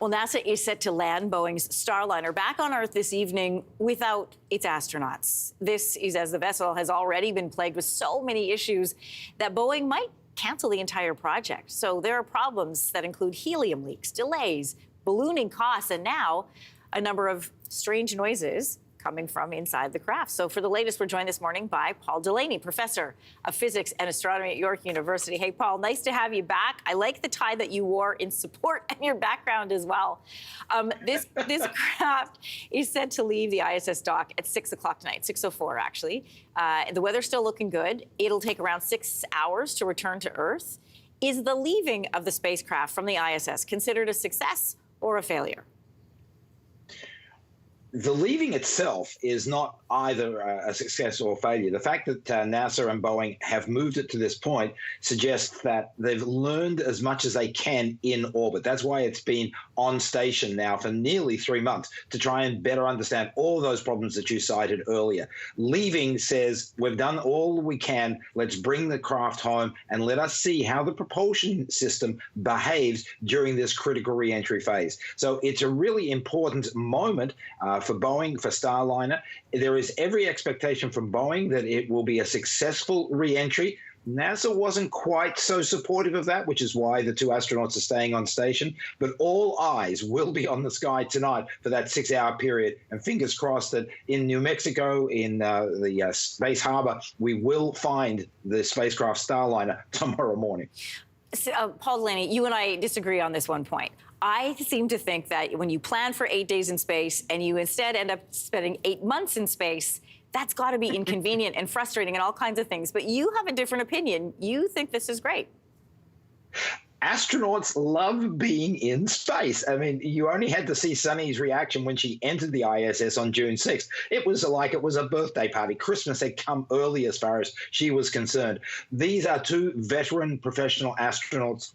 Well, NASA is set to land Boeing's Starliner back on Earth this evening without its astronauts. This is as the vessel has already been plagued with so many issues that Boeing might cancel the entire project. So there are problems that include helium leaks, delays, ballooning costs, and now a number of strange noises coming from inside the craft. So for the latest, we're joined this morning by Paul Delaney, professor of physics and astronomy at York University. Hey, Paul, nice to have you back. I like the tie that you wore in support and your background as well. This craft is set to leave the ISS dock at 6 o'clock tonight, 6:04 actually. The weather's still looking good. It'll take around 6 hours to return to Earth. Is the leaving of the spacecraft from the ISS considered a success or a failure? The leaving itself is not either a success or a failure. The fact that NASA and Boeing have moved it to this point suggests that they've learned as much as they can in orbit. That's why it's been on station now for nearly 3 months to try and better understand all those problems that you cited earlier. Leaving says we've done all we can. Let's bring the craft home and let us see how the propulsion system behaves during this critical re-entry phase. So it's a really important moment for Boeing, for Starliner. There is every expectation from Boeing that it will be a successful re-entry. NASA wasn't quite so supportive of that, which is why the 2 astronauts are staying on station. But all eyes will be on the sky tonight for that 6-hour period. And fingers crossed that in New Mexico, in the Space Harbor, we will find the spacecraft Starliner tomorrow morning. Paul Delaney, you and I disagree on this one point. I seem to think that when you plan for 8 days in space and you instead end up spending 8 months in space, that's got to be inconvenient and frustrating and all kinds of things. But you have a different opinion. You think this is great. Astronauts love being in space. I mean, you only had to see Sunny's reaction when she entered the ISS on June 6th. It was like it was a birthday party. Christmas had come early as far as she was concerned. These are 2 veteran professional astronauts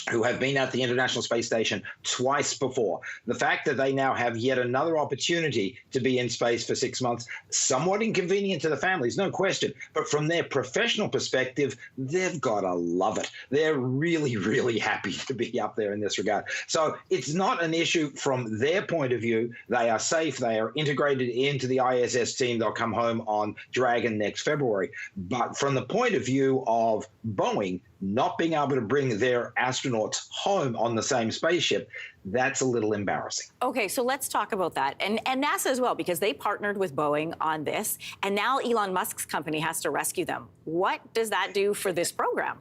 who have been at the International Space Station twice before. The fact that they now have yet another opportunity to be in space for 6 months, somewhat inconvenient to the families, no question. But from their professional perspective, they've got to love it. They're really, really happy to be up there in this regard. So it's not an issue from their point of view. They are safe. They are integrated into the ISS team. They'll come home on Dragon next February. But from the point of view of Boeing, not being able to bring their astronauts home on the same spaceship, that's a little embarrassing. Okay, so let's talk about that. And NASA as well, because they partnered with Boeing on this, and now Elon Musk's company has to rescue them. What does that do for this program?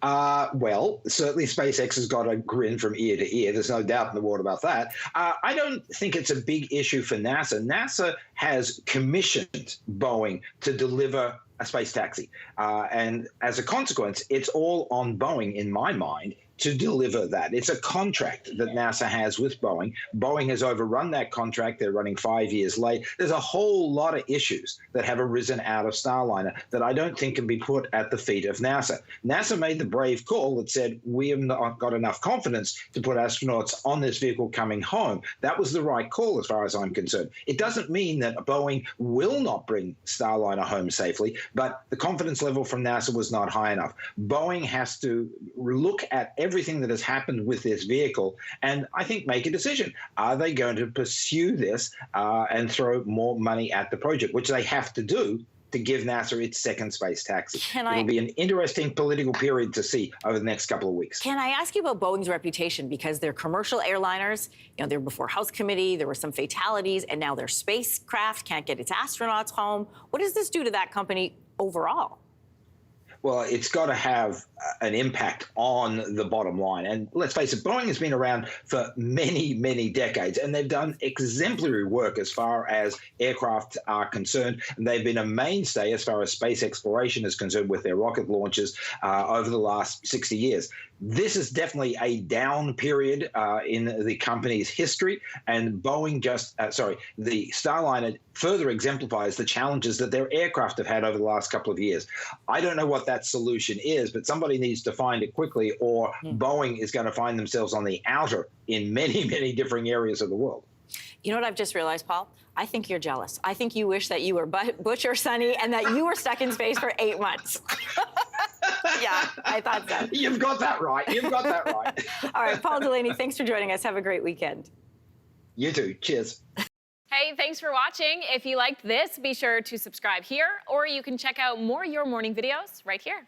Well, certainly SpaceX has got a grin from ear to ear. There's no doubt in the world about that. I don't think it's a big issue for NASA. NASA has commissioned Boeing to deliver a space taxi. And as a consequence, it's all on Boeing, in my mind, to deliver that. It's a contract that NASA has with Boeing. Boeing has overrun that contract. They're running 5 years late. There's a whole lot of issues that have arisen out of Starliner that I don't think can be put at the feet of NASA. NASA made the brave call that said, we have not got enough confidence to put astronauts on this vehicle coming home. That was the right call as far as I'm concerned. It doesn't mean that Boeing will not bring Starliner home safely, but the confidence level from NASA was not high enough. Boeing has to look at everything that has happened with this vehicle and I think make a decision. Are they going to pursue this and throw more money at the project, which they have to do to give NASA its second space taxi? It'll be an interesting political period to see over the next couple of weeks. Can I ask you about Boeing's reputation? Because they're commercial airliners, you know, they're before House Committee, there were some fatalities, and now their spacecraft can't get its astronauts home. What does this do to that company overall? Well, it's got to have an impact on the bottom line. And let's face it, Boeing has been around for many, many decades, and they've done exemplary work as far as aircraft are concerned. And they've been a mainstay as far as space exploration is concerned with their rocket launches over the last 60 years. This is definitely a down period in the company's history, and Boeing the Starliner further exemplifies the challenges that their aircraft have had over the last couple of years. I don't know what that solution is, but somebody needs to find it quickly, or Boeing is going to find themselves on the outer in many, many different areas of the world. You know what I've just realized, Paul? I think you're jealous. I think you wish that you were Butch or Sunny and that you were stuck in space for 8 months. Yeah, I thought so. You've got that right. You've got that right. All right, Paul Delaney, thanks for joining us. Have a great weekend. You too. Cheers. Hey, thanks for watching. If you liked this, be sure to subscribe here, or you can check out more Your Morning videos right here.